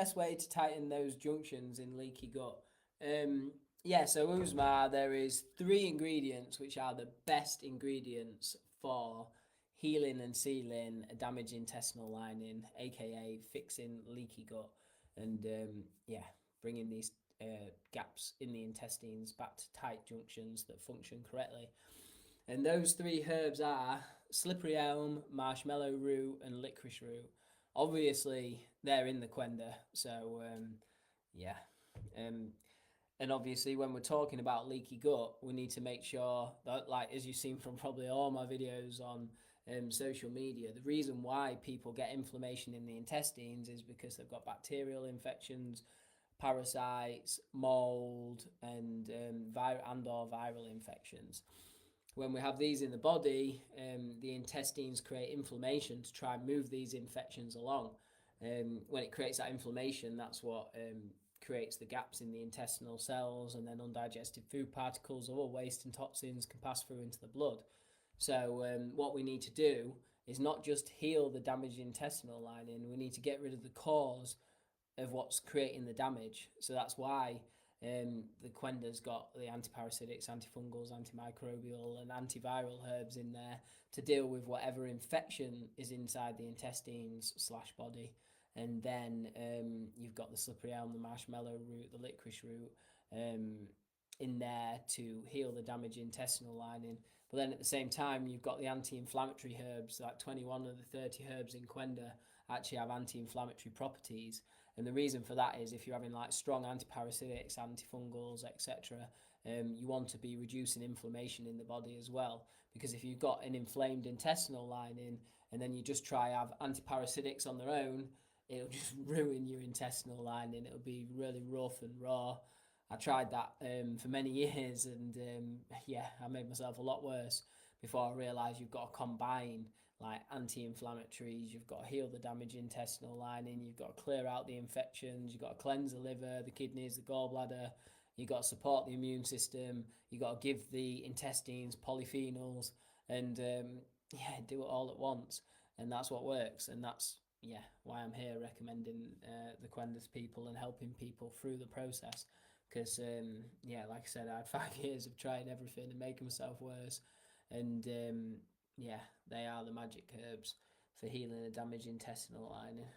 best way to tighten those junctions in leaky gut. Um, yeah, so Uzma, there is three ingredients which are the best ingredients for healing and sealing a damaged intestinal lining, aka fixing leaky gut, and yeah, bringing these gaps in the intestines back to tight junctions that function correctly. And those three herbs are slippery elm, marshmallow root, and licorice root. Obviously, they're in the Qenda, so yeah. Um, and obviously, when we're talking about leaky gut, we need to make sure that, like as you've seen from probably all my videos on social media, the reason why people get inflammation in the intestines is because they've got bacterial infections, parasites, mold, and or viral infections. When we have these in the body, the intestines create inflammation to try and move these infections along. When it creates that inflammation, that's what creates the gaps in the intestinal cells, and then undigested food particles or waste and toxins can pass through into the blood. So, what we need to do is not just heal the damaged intestinal lining, we need to get rid of the cause of what's creating the damage. So that's why the Qenda's got the antiparasitics, antifungals, antimicrobial, and antiviral herbs in there to deal with whatever infection is inside the intestines slash body. And then you've got the slippery elm, the marshmallow root, the licorice root in there to heal the damaged intestinal lining. But then at the same time, you've got the anti-inflammatory herbs, like 21 of the 30 herbs in Qenda actually have anti-inflammatory properties. And the reason for that is if you're having like strong antiparasitics, antifungals, etc., you want to be reducing inflammation in the body as well. Because if you've got an inflamed intestinal lining and then you just try have antiparasitics on their own, it'll just ruin your intestinal lining. It'll be really rough and raw. I tried that for many years, and yeah, I made myself a lot worse before I realised you've got to combine like anti-inflammatories, you've got to heal the damaged intestinal lining, you've got to clear out the infections, you've got to cleanse the liver, the kidneys, the gallbladder, you've got to support the immune system, you've got to give the intestines polyphenols, and yeah, do it all at once. And that's what works, and that's yeah why I'm here recommending the Qenda's people and helping people through the process. Because yeah, like I said, I had 5 years of trying everything and making myself worse, and yeah, they are the magic herbs for healing a damaged intestinal lining.